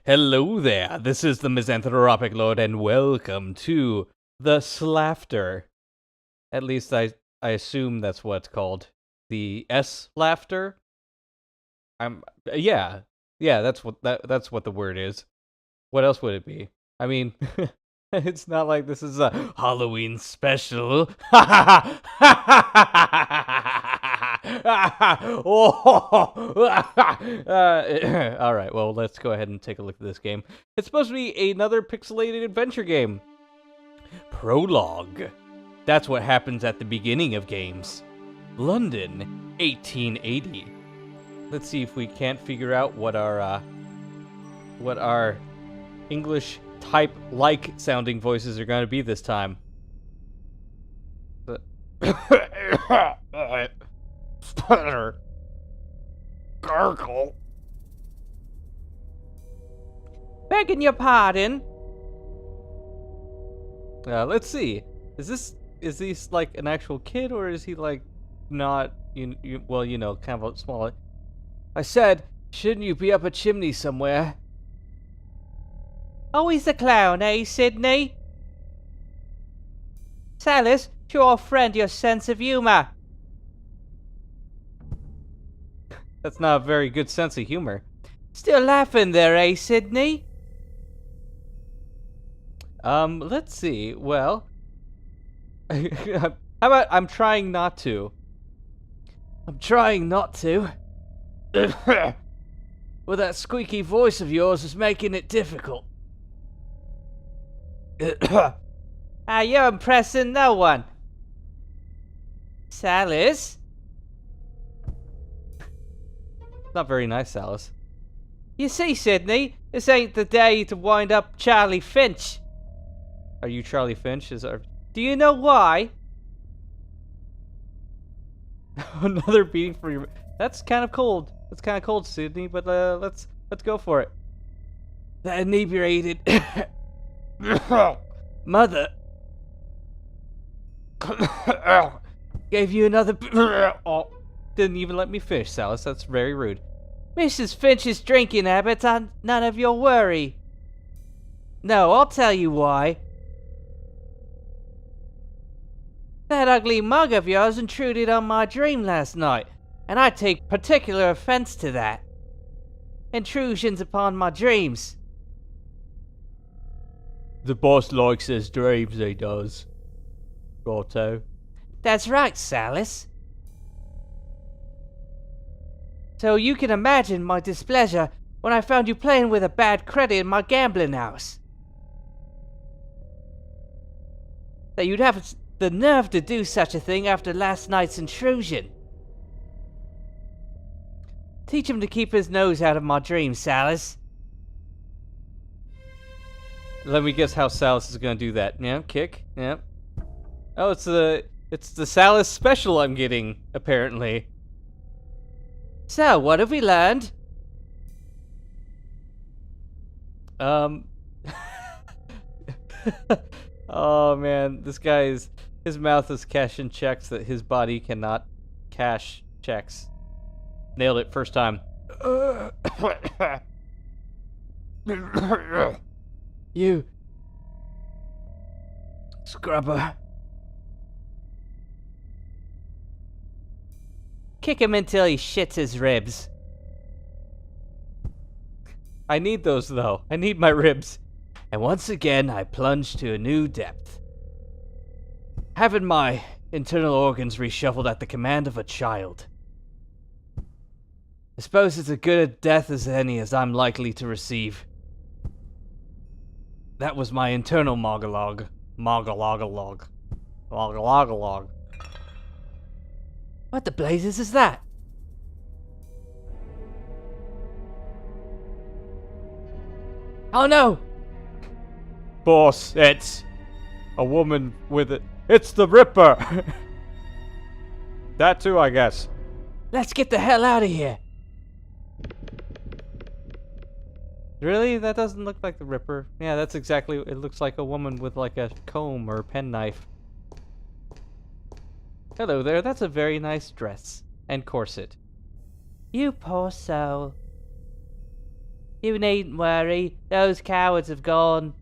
Hello there, this is the Misanthropic Lord, and welcome to the Slafter. At least I assume that's what it's called. The S-Laughter? Yeah, that's what the word is. What else would it be? I mean, it's not like this is a Halloween special. Alright, well, let's go ahead and take a look at this game. It's supposed to be another pixelated adventure game. Prologue. That's what happens at the beginning of games. London, 1880. Let's see if we can't figure out what our English type-like sounding voices are going to be this time. Sputter. Gargle. Begging your pardon. Let's see. Is this like an actual kid, or is he like not? Well, you know, kind of small. I said, shouldn't you be up a chimney somewhere? Oh, he's a clown, eh, Sidney? Silas, show our friend your sense of humor. That's not a very good sense of humor. Still laughing there, eh, Sidney? Let's see. Well, how about I'm trying not to? I'm trying not to. Well, that squeaky voice of yours is making it difficult. You're impressing no one. Salis? Not very nice, Salis. You see, Sidney, this ain't the day to wind up Charlie Finch. Are you Charlie Finch? Do you know why? Another beating for your... That's kind of cold. That's kind of cold, Sidney, but let's go for it. That inebriated... Mother... gave you another... Oh, didn't even let me fish, Salis. That's very rude. Mrs. Finch's drinking habits are none of your worry. No, I'll tell you why. That ugly mug of yours intruded on my dream last night, and I take particular offense to that. Intrusions upon my dreams. The boss likes his dreams, he does. Roto. That's right, Salis. So you can imagine my displeasure when I found you playing with a bad credit in my gambling house. That you'd have the nerve to do such a thing after last night's intrusion. Teach him to keep his nose out of my dreams, Salis. Let me guess how Salis is going to do that. Yeah, kick. Yeah. Oh, it's the Salis special I'm getting, apparently. So, what have we learned? Oh man, this guy his mouth is cashing checks that his body cannot cash checks. Nailed it first time. You scrubber. Kick him until he shits his ribs. I need those, though. I need my ribs. And once again, I plunge to a new depth. Having my internal organs reshuffled at the command of a child. I suppose it's as good a death as any as I'm likely to receive. That was my internal monologue. Monologue. What the blazes is that? Oh no! Boss, it's a woman with it. It's the Ripper! That too, I guess. Let's get the hell out of here! Really? That doesn't look like the Ripper. Yeah, that's exactly... It looks like a woman with like a comb or a penknife. Hello there, that's a very nice dress. And corset. You poor soul. You needn't worry. Those cowards have gone.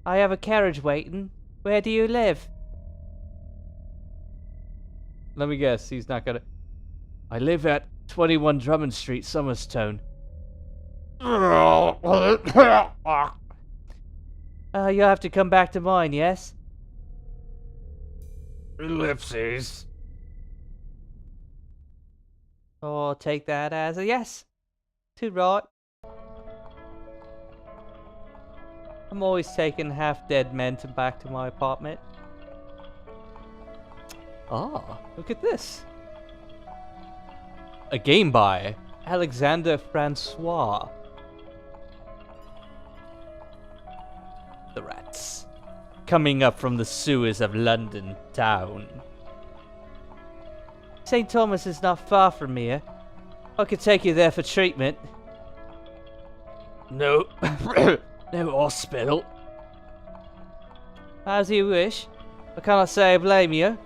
I have a carriage waiting. Where do you live? Let me guess, he's not gonna... I live at 21 Drummond Street, Somerstown. You'll have to come back to mine, yes? Ellipses. Or take that as a yes. Too right. I'm always taking half-dead men back to my apartment. Ah, look at this. A game by Alexander Francois. The rats. Coming up from the sewers of London town. St. Thomas is not far from here. I could take you there for treatment. No. No hospital. As you wish. I cannot say I blame you.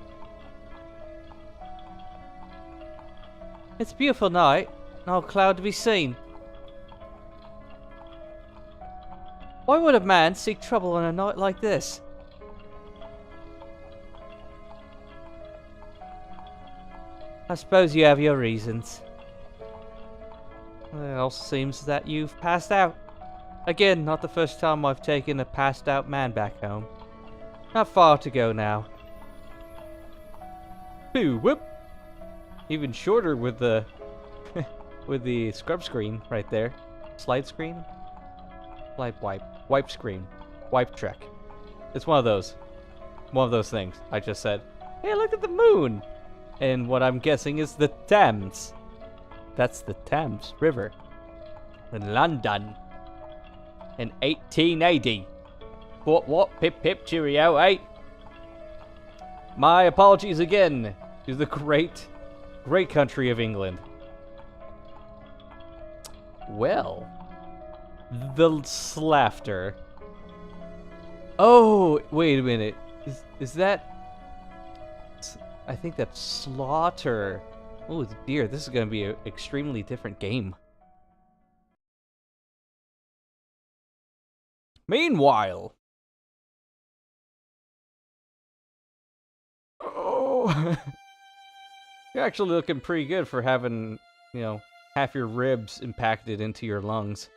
It's a beautiful night. No cloud to be seen. Why would a man seek trouble on a night like this? I suppose you have your reasons. It also seems that you've passed out. Again, not the first time I've taken a passed out man back home. Not far to go now. Boo whoop. Even shorter with the with the scrub screen right there. Slide screen? Wipe screen. Wipe track. It's one of those. One of those things. I just said, hey, look at the moon! And what I'm guessing is the Thames. That's the Thames River. In London. In 1880. What? Pip pip cheerio, eh? My apologies again to the great country of England. Well, the slaughter. Oh, wait a minute. Is that? I think that's slaughter. Oh dear, this is going to be an extremely different game. Meanwhile. Oh. You're actually looking pretty good for having, you know, half your ribs impacted into your lungs.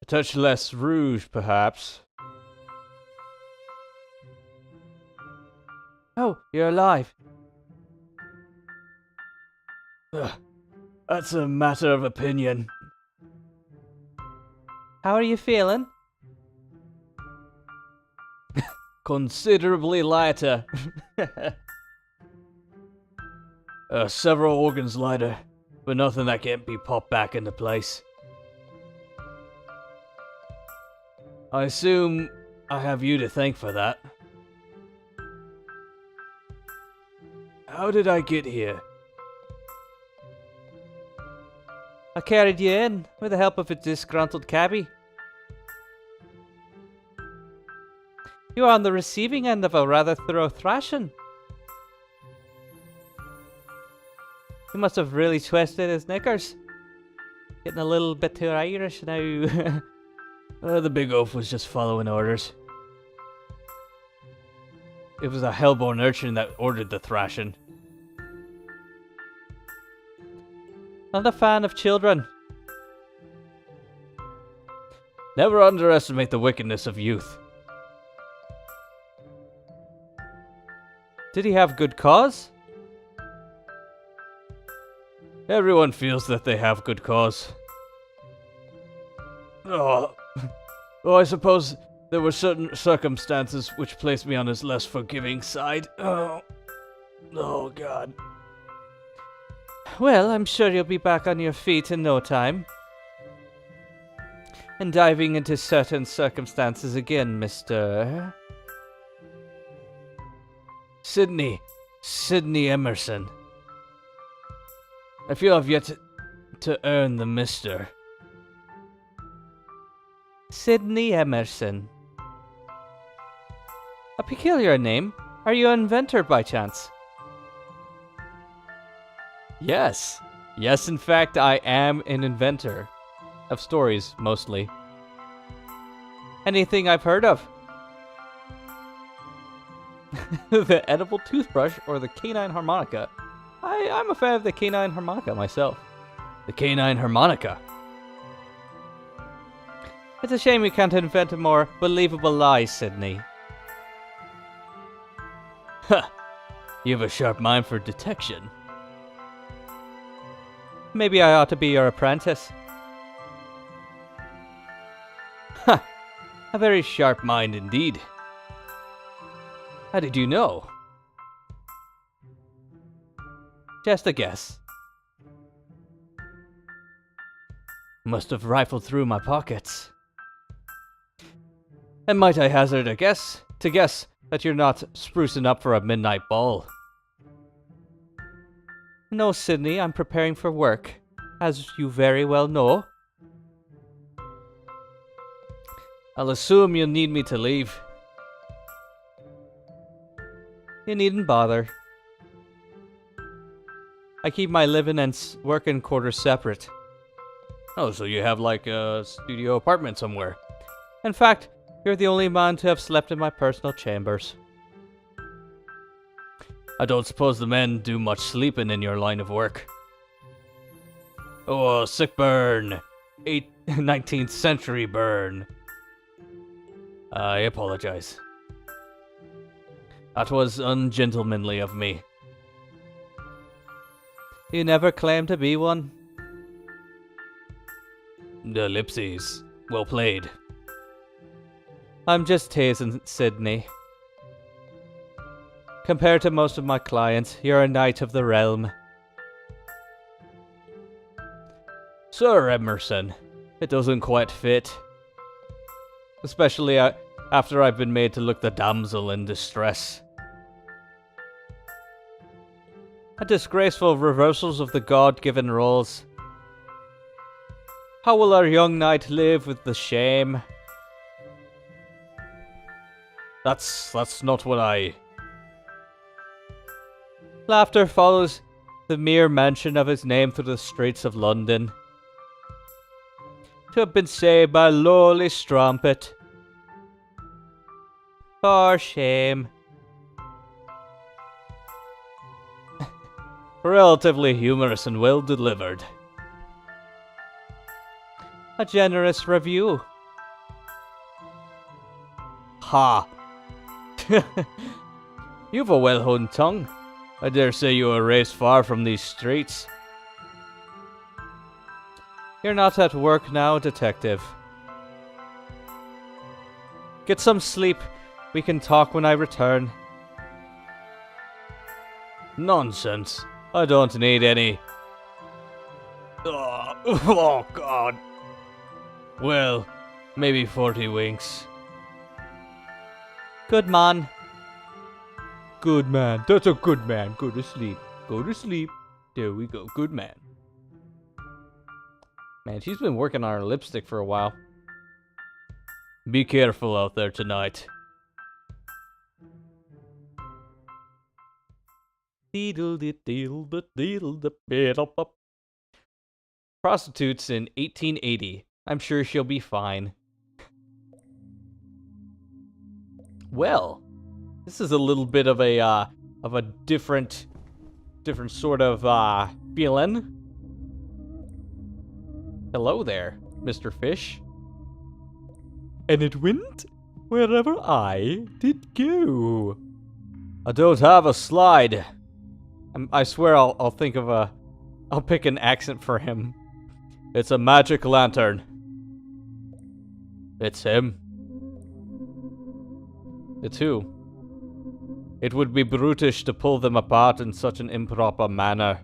A touch less rouge, perhaps. Oh, you're alive. That's a matter of opinion. How are you feeling? Considerably lighter. Several organs lighter, but nothing that can't be popped back into place. I assume I have you to thank for that. How did I get here? I carried you in with the help of a disgruntled cabbie. You are on the receiving end of a rather thorough thrashing. He must have really twisted his knickers. Getting a little bit too Irish now. The big oaf was just following orders. It was a hellborn urchin that ordered the thrashing. Not a fan of children. Never underestimate the wickedness of youth. Did he have good cause? Everyone feels that they have good cause. Oh, well, I suppose there were certain circumstances which placed me on his less forgiving side. Oh God. Well, I'm sure you'll be back on your feet in no time. And diving into certain circumstances again, Mr. Sidney Emerson. I feel I've yet to earn the Mr. Sidney Emerson. A peculiar name. Are you an inventor by chance? Yes. Yes, in fact, I am an inventor. Of stories, mostly. Anything I've heard of. The edible toothbrush or the canine harmonica. I'm a fan of the canine harmonica myself. The canine harmonica. It's a shame you can't invent a more believable lie, Sidney. Ha! You have a sharp mind for detection. Maybe I ought to be your apprentice. Ha! A very sharp mind indeed. How did you know? Just a guess. Must have rifled through my pockets. And might I hazard a guess to guess that you're not sprucing up for a midnight ball? No, Sidney, I'm preparing for work, as you very well know. I'll assume you'll need me to leave. You needn't bother. I keep my living and working quarters separate. Oh, so you have like a studio apartment somewhere. In fact, you're the only man to have slept in my personal chambers. I don't suppose the men do much sleeping in your line of work. Oh, sick burn. 19th century burn. I apologize. That was ungentlemanly of me. You never claimed to be one. The ellipses. Well played. I'm just teasing, Sidney. Compared to most of my clients, you're a knight of the realm. Sir Emerson, it doesn't quite fit. Especially after I've been made to look the damsel in distress. A disgraceful reversals of the God-given roles. How will our young knight live with the shame? That's not what I... Laughter follows the mere mention of his name through the streets of London. To have been saved by a lowly strumpet. For shame. Relatively humorous and well delivered. A generous review. Ha! You've a well-honed tongue. I dare say you were raised far from these streets. You're not at work now, detective. Get some sleep. We can talk when I return. Nonsense. I don't need any. Oh, God. Well, maybe 40 winks. Good man. Good man. That's a good man. Go to sleep. Go to sleep. There we go. Good man. Man, she's been working on her lipstick for a while. Be careful out there tonight. Prostitutes in 1880. I'm sure she'll be fine. Well, this is a little bit of a different sort of feeling. Hello there, Mr. Fish. And it went wherever I did go. I don't have a slide. I swear I'll think of I'll pick an accent for him. It's a magic lantern. It's him. It's who? It would be brutish to pull them apart in such an improper manner.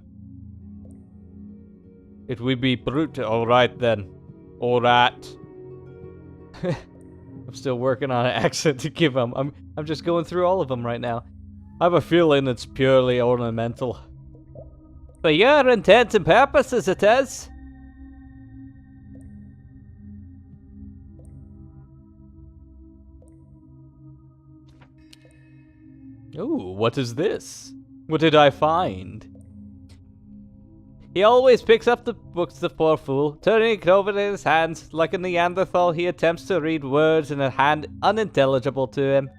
It would be brute. Alright then. Alright. I'm still working on an accent to give him. I'm just going through all of them right now. I have a feeling it's purely ornamental. For your intents and purposes it is. Ooh, what is this? What did I find? He always picks up the books, the poor fool, turning it over in his hands. Like a Neanderthal, he attempts to read words in a hand unintelligible to him.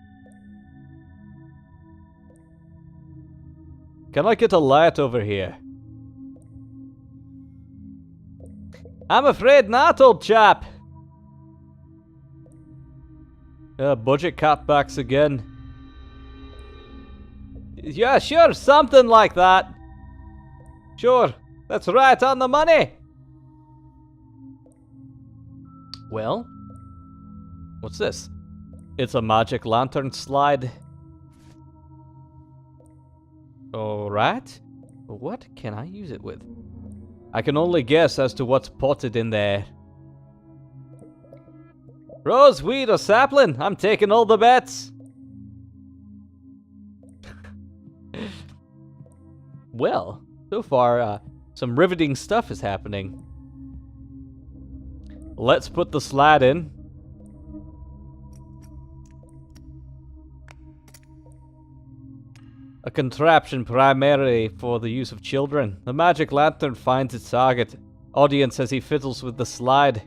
Can I get a light over here? I'm afraid not, old chap. Budget cutbacks again. Yeah, sure, something like that. Sure, that's right on the money. Well, what's this? It's a magic lantern slide. Alright. What can I use it with? I can only guess as to what's potted in there. Rose, weed, or sapling? I'm taking all the bets. Well, so far, some riveting stuff is happening. Let's put the slide in. A contraption primarily for the use of children. The magic lantern finds its target audience as he fiddles with the slide.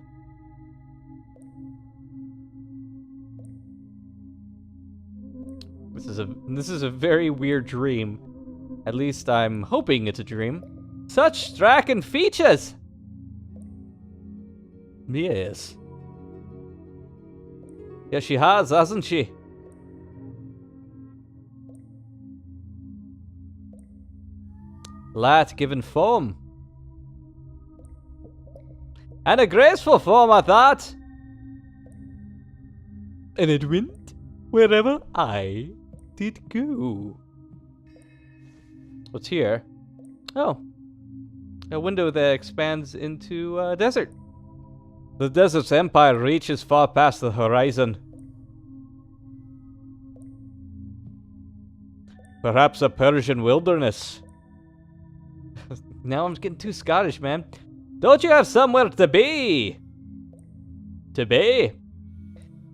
This is a very weird dream. At least I'm hoping it's a dream. Such striking features! Yes. Yeah, she has, hasn't she? Light given form. And a graceful form, I thought. And it went wherever I did go. What's here? Oh. A window that expands into a desert. The desert's empire reaches far past the horizon. Perhaps a Persian wilderness. Now I'm getting too Scottish, man. Don't you have somewhere to be? To be?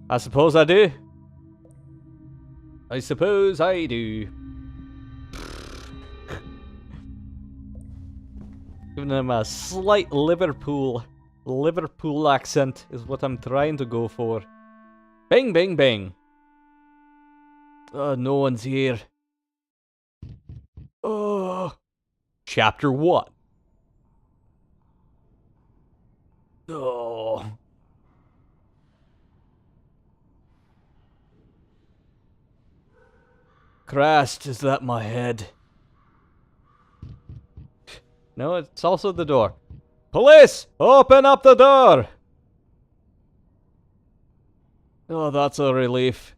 I suppose I do. I suppose I do. Giving him a slight Liverpool accent is what I'm trying to go for. Bing, bing, bing. Oh, no one's here. Oh. Chapter 1. Oh. Christ, is that my head? No, it's also the door. Police! Open up the door! Oh, that's a relief.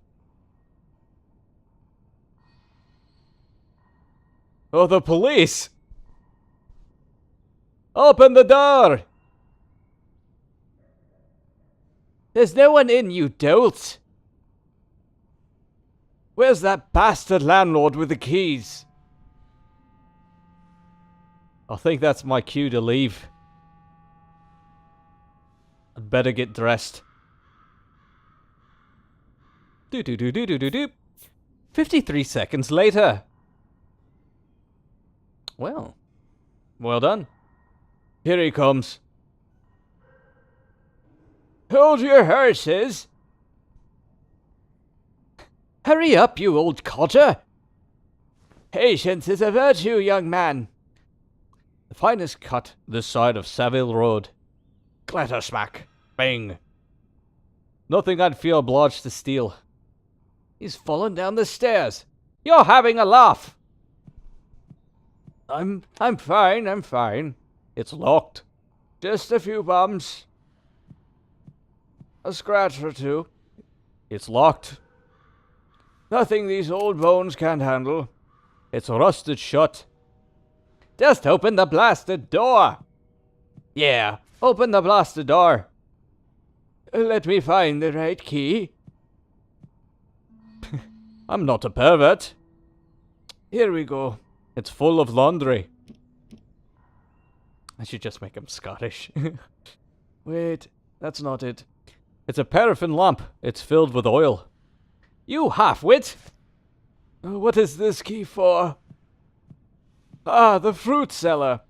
Oh, the police! Open the door! There's no one in, you dolt! Where's that bastard landlord with the keys? I think that's my cue to leave. I'd better get dressed. Do. 53 seconds later. Well done. Here he comes. Hold your horses. Hurry up, you old codger. Patience is a virtue, young man. The finest cut this side of Savile Road. Clatter smack. Bang. Nothing I'd feel obliged to steal. He's fallen down the stairs. You're having a laugh. I'm fine. It's locked. Just a few bumps. A scratch or two. It's locked. Nothing these old bones can't handle. It's rusted shut. Just open the blasted door. Yeah, open the blasted door. Let me find the right key. I'm not a pervert. Here we go. It's full of laundry. I should just make him Scottish. Wait, that's not it. It's a paraffin lamp. It's filled with oil. You half-wit! What is this key for? Ah, the fruit cellar.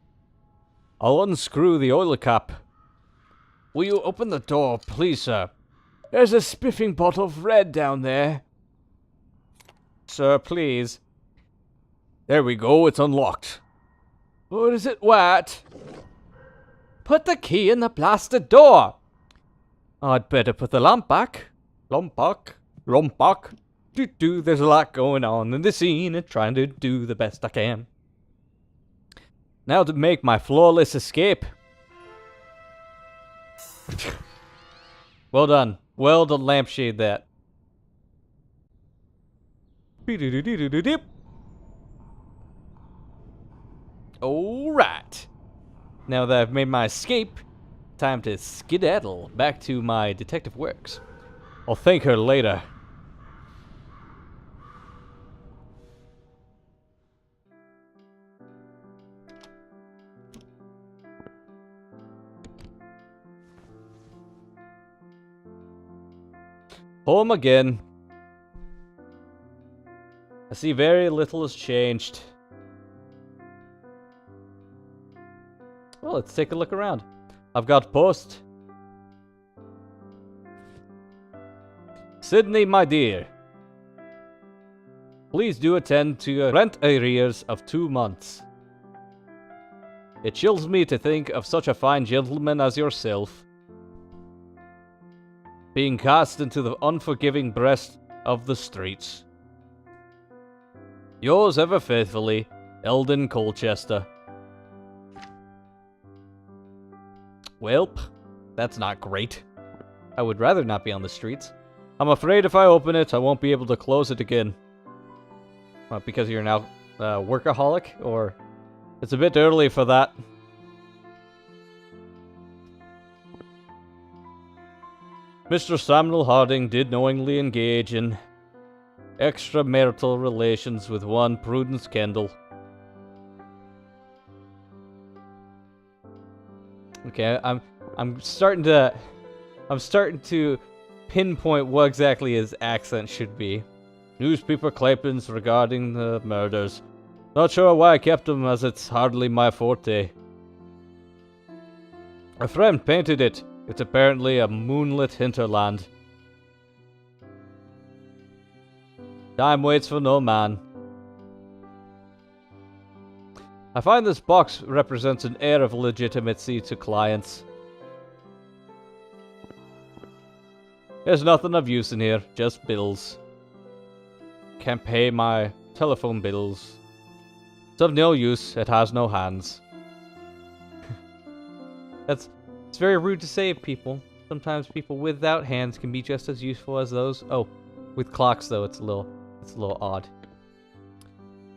I'll unscrew the oil cap. Will you open the door, please, sir? There's a spiffing bottle of red down there. Sir, please. There we go, it's unlocked. Or is it wet? Put the key in the blasted door. I'd better put the lamp back. Lamp back. There's a lot going on in the scene and trying to do the best I can. Now to make my flawless escape. Well done. Well done, lampshade that. Alright. Now that I've made my escape, time to skedaddle back to my detective works. I'll thank her later. Home again. I see very little has changed. Well, let's take a look around. I've got post. Sidney, my dear. Please do attend to rent arrears of 2 months. It chills me to think of such a fine gentleman as yourself being cast into the unforgiving breast of the streets. Yours ever faithfully, Eldon Colchester. Welp, that's not great. I would rather not be on the streets. I'm afraid if I open it, I won't be able to close it again. Because you're now workaholic, or it's a bit early for that. Mr. Samuel Harding did knowingly engage in extramarital relations with one Prudence Kendall. Okay, I'm starting to pinpoint what exactly his accent should be. Newspaper clippings regarding the murders. Not sure why I kept them, as it's hardly my forte. A friend painted it. It's apparently a moonlit hinterland. Time waits for no man. I find this box represents an air of legitimacy to clients. There's nothing of use in here, just bills. Can't pay my telephone bills. It's of no use, it has no hands. It's very rude to say of people. Sometimes people without hands can be just as useful as those. Oh, with clocks though, it's a little odd.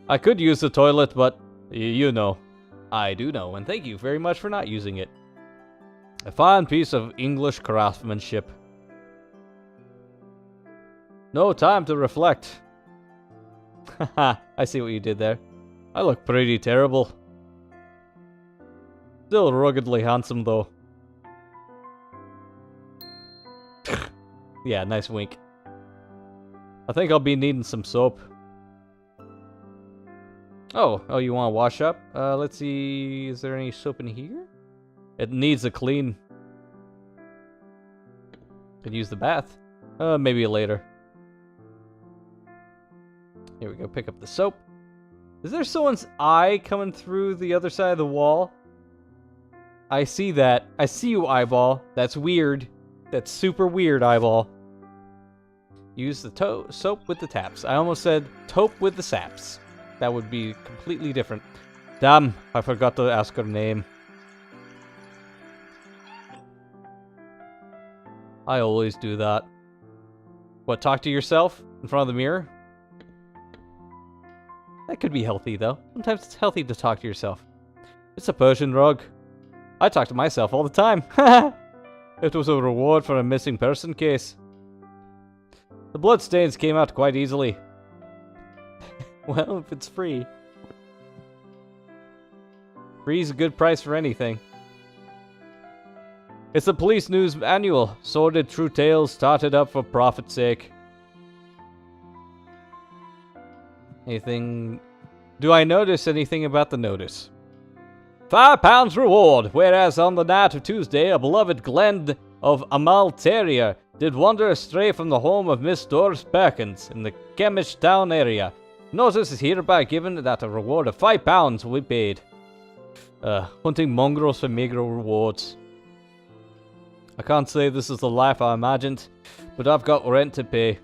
I could use the toilet, but you know. I do know, and thank you very much for not using it. A fine piece of English craftsmanship. No time to reflect. Haha, I see what you did there. I look pretty terrible. Still ruggedly handsome though. Yeah, nice wink. I think I'll be needing some soap. Oh, you want to wash up? Let's see. Is there any soap in here? It needs a clean. Could use the bath. Maybe later. Here we go. Pick up the soap. Is there someone's eye coming through the other side of the wall? I see that. I see you, eyeball. That's weird. That's super weird, eyeball. Use the soap with the taps. I almost said taupe with the saps. That would be completely different. Damn, I forgot to ask her name. I always do that. What, talk to yourself in front of the mirror? That could be healthy, though. Sometimes it's healthy to talk to yourself. It's a Persian rug. I talk to myself all the time. It was a reward for a missing person case. The bloodstains came out quite easily. Well, if it's free. Free's a good price for anything. It's a police news annual. Sordid true tales started up for profit's sake. Anything... Do I notice anything about the notice? £5 reward, whereas on the night of Tuesday, a beloved Glen of Amal Terrier did wander astray from the home of Miss Doris Perkins in the Chemist Town area. Notice is hereby given that a reward of £5 will be paid. Hunting mongrels for meager rewards. I can't say this is the life I imagined, but I've got rent to pay.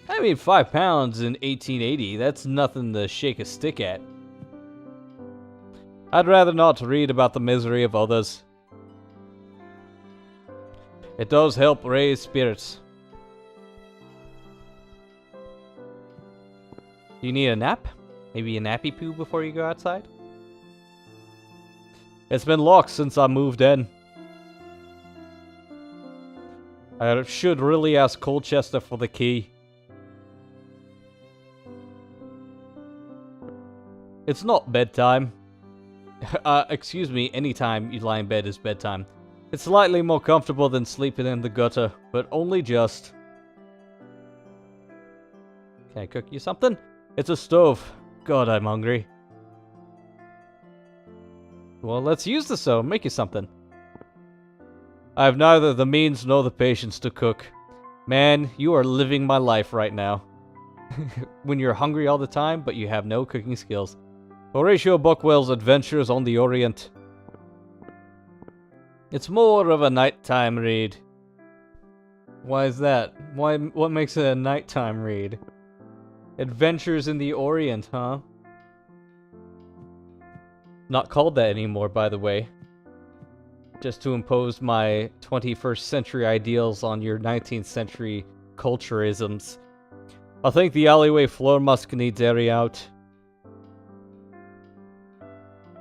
I mean, £5 in 1880, that's nothing to shake a stick at. I'd rather not read about the misery of others. It does help raise spirits. Do you need a nap? Maybe a nappy poo before you go outside? It's been locked since I moved in. I should really ask Colchester for the key. It's not bedtime. Excuse me, anytime you lie in bed is bedtime. It's slightly more comfortable than sleeping in the gutter, but only just. Can I cook you something? It's a stove. God, I'm hungry. Well, let's use the stove. Make you something. I have neither the means nor the patience to cook. Man, you are living my life right now. When you're hungry all the time, but you have no cooking skills. Horatio Buckwell's Adventures on the Orient. It's more of a nighttime read. Why is that? What makes it a nighttime read? Adventures in the Orient, huh? Not called that anymore, by the way. Just to impose my 21st century ideals on your 19th century culturisms. I think the alleyway floor musk needs airing out.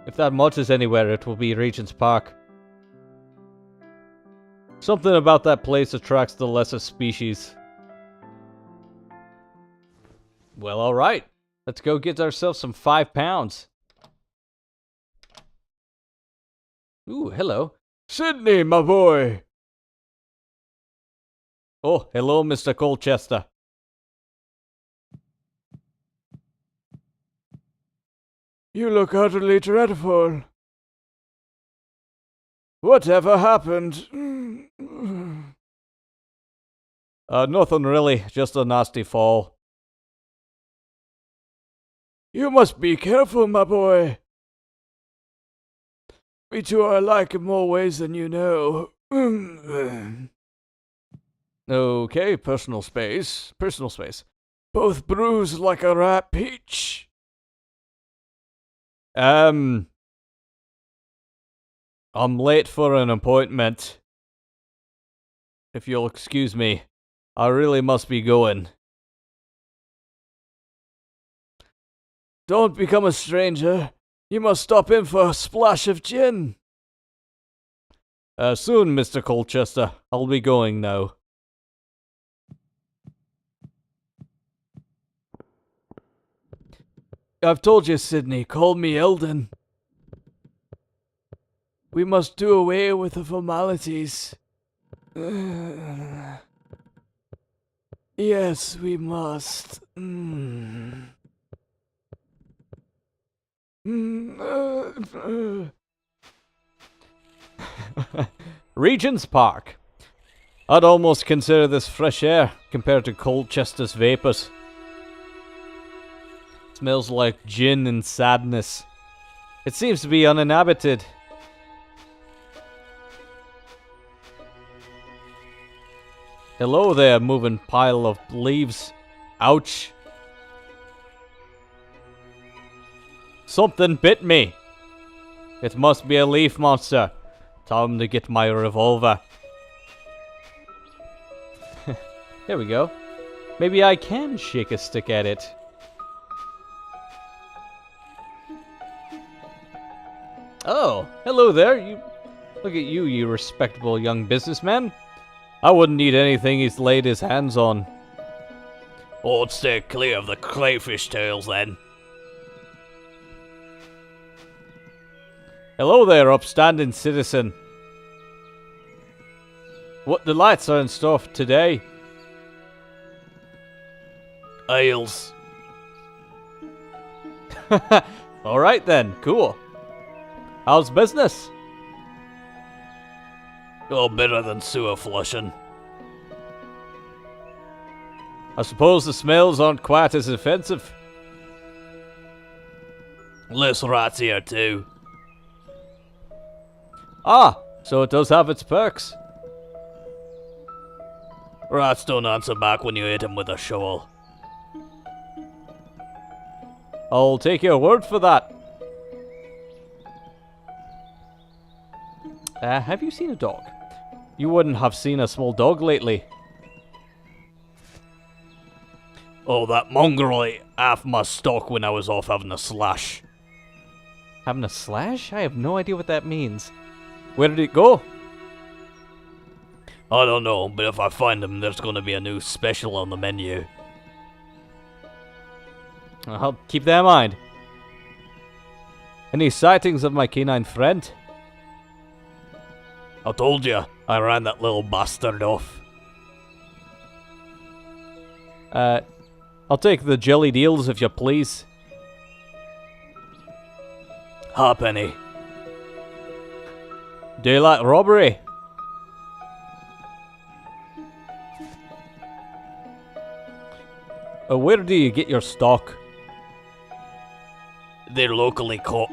If that much is anywhere, it will be Regent's Park. Something about that place attracts the lesser species. Well, alright. Let's go get ourselves some £5. Ooh, hello. Sidney, my boy! Oh, hello, Mr. Colchester. You look utterly dreadful. Whatever happened? Nothing really, just a nasty fall. You must be careful, my boy. We two are alike in more ways than you know. Okay, personal space. Personal space. Both bruised like a ripe peach. I'm late for an appointment. If you'll excuse me, I really must be going. Don't become a stranger. You must stop in for a splash of gin. Soon, Mr. Colchester. I'll be going now. I've told you, Sidney, call me Eldon. We must do away with the formalities. Yes, we must. Regent's Park. I'd almost consider this fresh air compared to Colchester's vapors. Smells like gin and sadness. It seems to be uninhabited. Hello there, moving pile of leaves. Ouch. Something bit me. It must be a leaf monster. Time to get my revolver. There we go. Maybe I can shake a stick at it. Oh, hello there. Look at you, you respectable young businessman. I wouldn't need anything he's laid his hands on. Oh, stay clear of the crayfish tails, then. Hello there, upstanding citizen. What delights are in store for today? Ales. Alright then, cool. How's business? Oh, better than sewer flushing. I suppose the smells aren't quite as offensive. Less rats here too. Ah, so it does have its perks. Rats don't answer back when you hit them with a shovel. I'll take your word for that. Have you seen a dog? You wouldn't have seen a small dog lately. Oh, that mongrel ate half my stock when I was off having a slash. Having a slash? I have no idea what that means. Where did it go? I don't know, but if I find him, there's gonna be a new special on the menu. I'll keep that in mind. Any sightings of my canine friend? I told you, I ran that little bastard off. I'll take the jelly deals if you please. Halfpenny. Daylight robbery. Where do you get your stock? They're locally caught.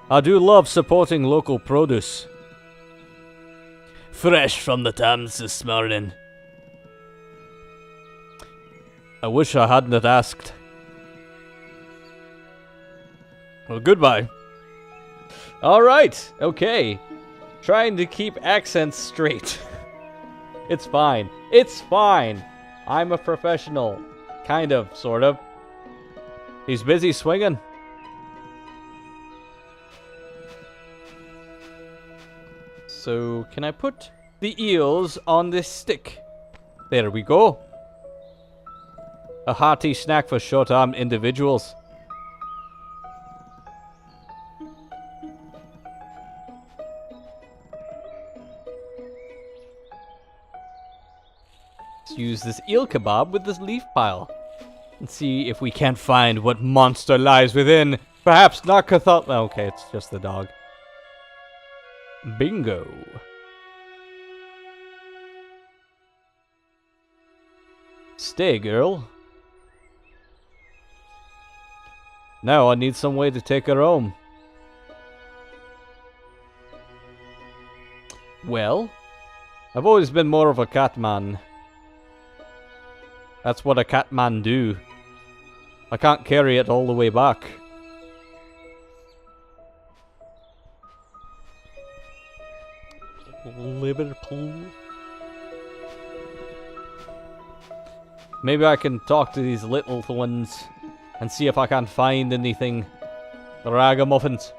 I do love supporting local produce. Fresh from the Thames this morning. I wish I hadn't asked. Well, goodbye. Alright, okay. Trying to keep accents straight. It's fine. It's fine. I'm a professional. Kind of, sort of. He's busy swinging. So, can I put the eels on this stick? There we go. A hearty snack for short-armed individuals. Let's use this eel kebab with this leaf pile. And see if we can't find what monster lies within. Perhaps not Cathol- Okay, it's just the dog. Bingo. Stay, girl. Now I need some way to take her home. Well, I've always been more of a cat man. That's what a cat man do. I can't carry it all the way back. Liverpool. Maybe I can talk to these little ones and see if I can find anything. The ragamuffins.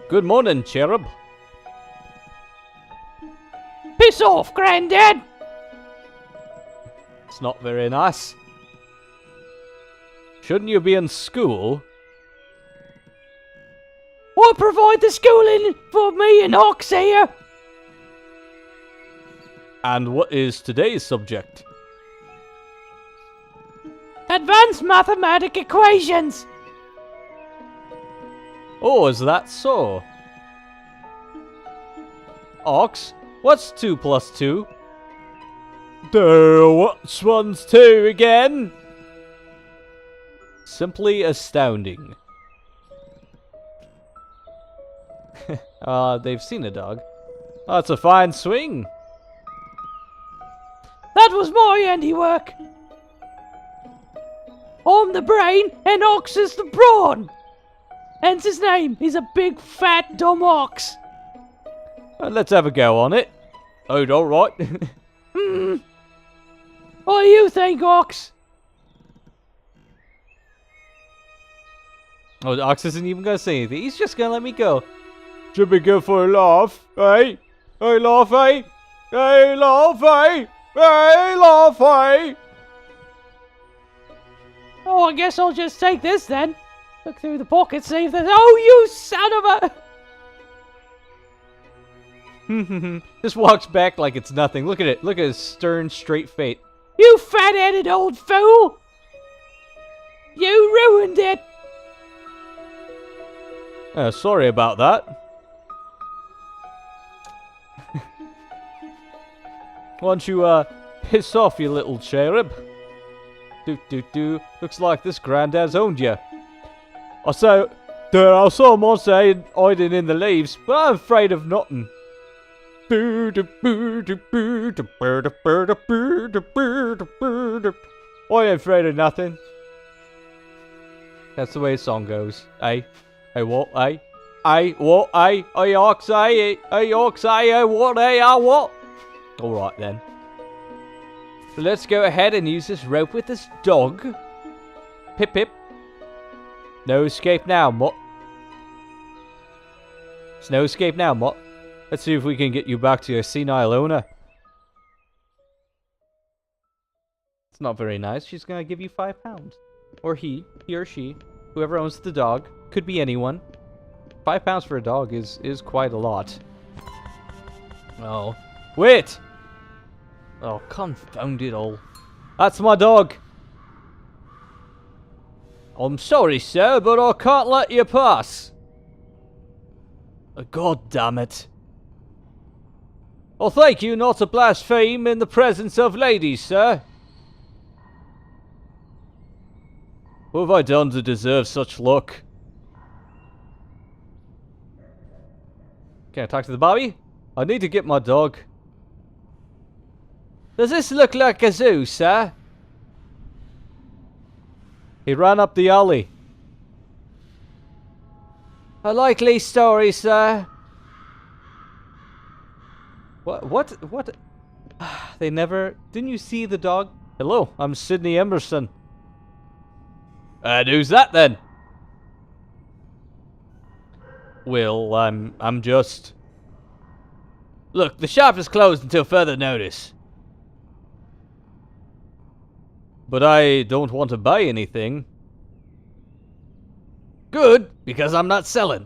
Good morning, cherub. Piss off, Grandad! It's not very nice. Shouldn't you be in school? I provide the schooling for me and Ox here. And what is today's subject? Advanced mathematic equations. Oh, is that so? Ox, what's 2 plus 2? Which one's 2 again? Simply astounding. They've seen a dog. Oh, that's a fine swing. That was my handiwork. I'm the brain and Ox is the brawn. Hence his name. He's a big fat dumb ox. Well, let's have a go on it. Oh, alright. What do you think, Ox? Oh, Ox isn't even gonna say anything. He's just gonna let me go. Should be good for a laugh, eh? Hey, laugh, eh? Hey, laugh, eh? Hey, laugh, eh? Oh, I guess I'll just take this then. Look through the pocket, see if there's... Oh, you son of a... Just walks back like it's nothing. Look at it. Look at his stern, straight face. You fat-headed old fool! You ruined it! Sorry about that. Why don't you, piss off, you little cherub? Looks like this granddad's owned you. I saw a monster hiding in the leaves, but I'm afraid of nothing. I ain't afraid of nothing. That's the way the song goes. What? What? What? Alright then. So let's go ahead and use this rope with this dog. Pip pip. No escape now, Mutt. There's no escape now, Mutt. Let's see if we can get you back to your senile owner. It's not very nice. She's gonna give you £5. Or he or she, whoever owns the dog, could be anyone. £5 for a dog is quite a lot. Oh. Wait! Oh, confound it all. That's my dog. I'm sorry, sir, but I can't let you pass. God damn it. Well, thank you not to blaspheme in the presence of ladies, sir. What have I done to deserve such luck? Can I talk to the Bobby? I need to get my dog. Does this look like a zoo, sir? He ran up the alley. A likely story, sir. What? They never... Didn't you see the dog? Hello, I'm Sidney Emerson. And who's that then? Well, I'm just... Look, the shop is closed until further notice. But I don't want to buy anything. Good, because I'm not selling.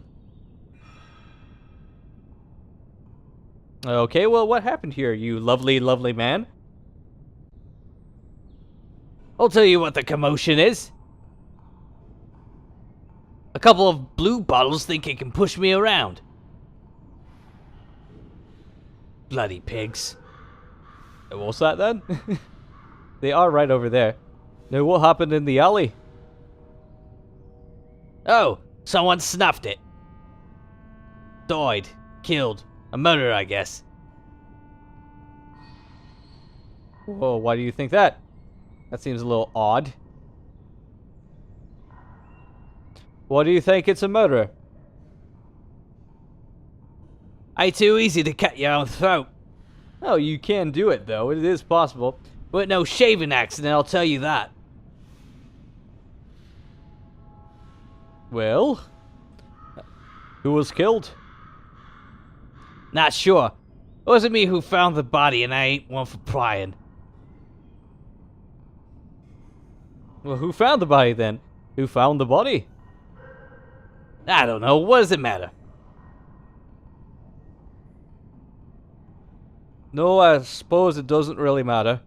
Okay, well, what happened here, you lovely, lovely man? I'll tell you what the commotion is. A couple of blue bottles think it can push me around. Bloody pigs. What's that then? They are right over there. Now, what happened in the alley? Oh, someone snuffed it. Died. Killed. A murder, I guess. Whoa, why do you think that? That seems a little odd. Why do you think it's a murder? Ain't too easy to cut your own throat. Oh, you can do it, though. It is possible. But no shaving accident, I'll tell you that. Well, who was killed? Not sure. It wasn't me who found the body, and I ain't one for prying. Well, who found the body then? Who found the body? I don't know. What does it matter? No, I suppose it doesn't really matter.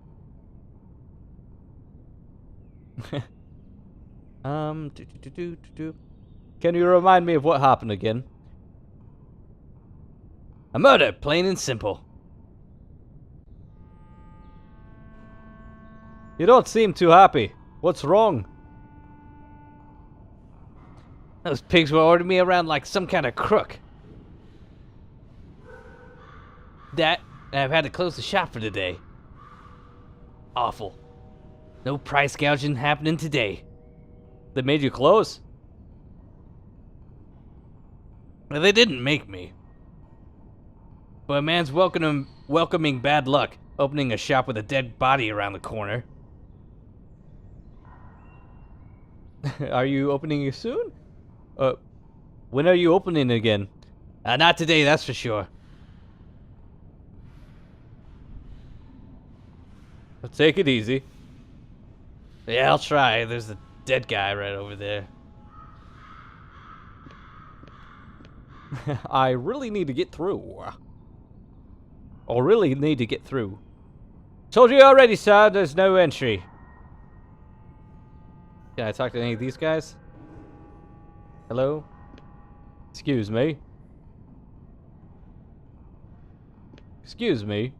Can you remind me of what happened again? A murder, plain and simple. You don't seem too happy. What's wrong? Those pigs were ordering me around like some kind of crook. That, and I've had to close the shop for today. Awful. No price gouging happening today. They made you close? Well, they didn't make me. But a man's welcoming bad luck, opening a shop with a dead body around the corner. Are you opening soon? When are you opening again? Not today, that's for sure. Take it easy. Yeah, I'll try. There's a dead guy right over there. I really need to get through. Told you already, sir, there's no entry. Can I talk to any of these guys? Hello? Excuse me. Excuse me.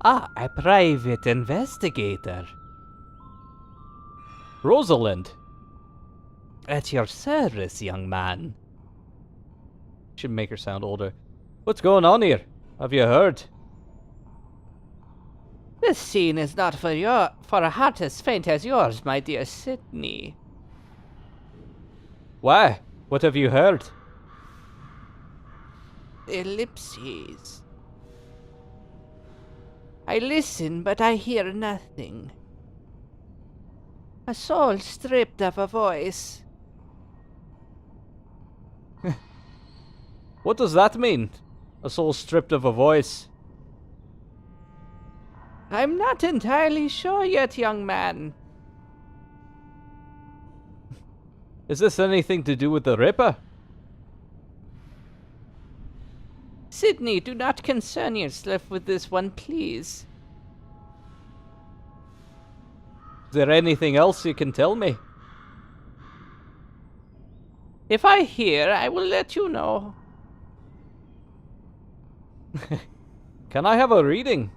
Ah, a private investigator. Rosalind. At your service, young man. Should make her sound older. What's going on here? Have you heard? This scene is not for a heart as faint as yours, my dear Sidney. Why? What have you heard? Ellipses. I listen, but I hear nothing. A soul stripped of a voice. What does that mean? A soul stripped of a voice. I'm not entirely sure yet, young man. Is this anything to do with the Ripper? Sidney, do not concern yourself with this one, please. Is there anything else you can tell me? If I hear, I will let you know. Can I have a reading?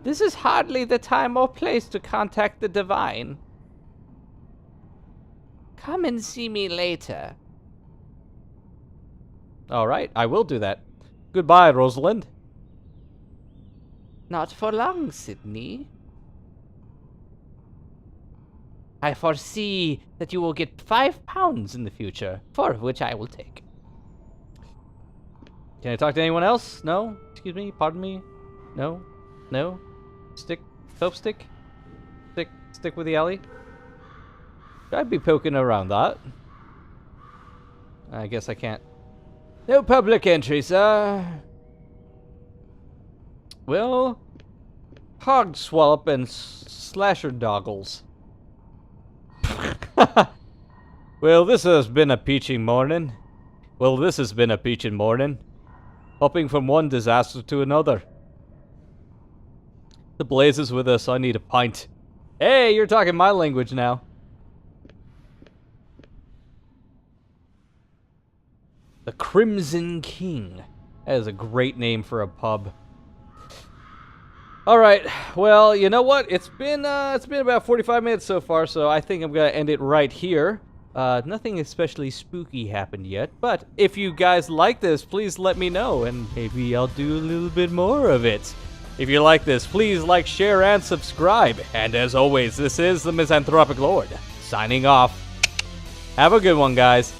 This is hardly the time or place to contact the divine. Come and see me later. Alright, I will do that. Goodbye, Rosalind. Not for long, Sidney. I foresee that you will get £5 in the future, for which I will take. Can I talk to anyone else? No? Excuse me? Pardon me? No? No? Stick? Soap stick? Stick with the alley? I'd be poking around that. I guess I can't. No public entry, sir. Well, hog swallop and slasher doggles. Well, this has been a peachy morning. Hopping from one disaster to another. The blaze is with us. I need a pint. Hey, you're talking my language now. The Crimson King. That is a great name for a pub. Alright, well, you know what? It's been about 45 minutes so far, so I think I'm gonna end it right here. Nothing especially spooky happened yet, but if you guys like this, please let me know, and maybe I'll do a little bit more of it. If you like this, please like, share, and subscribe. And as always, this is the Misanthropic Lord, signing off. Have a good one, guys.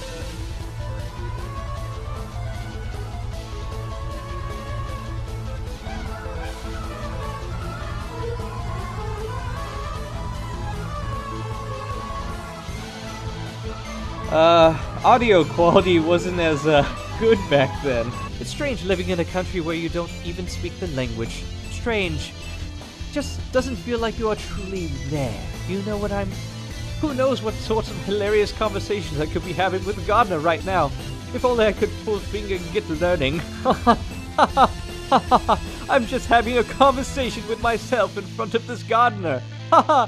Audio quality wasn't as good back then. It's strange living in a country where you don't even speak the language. Strange. Just doesn't feel like you are truly there. You know what I'm... Who knows what sorts of hilarious conversations I could be having with Gardner right now. If only I could pull finger and get learning. I'm just having a conversation with myself in front of this Gardner. Haha.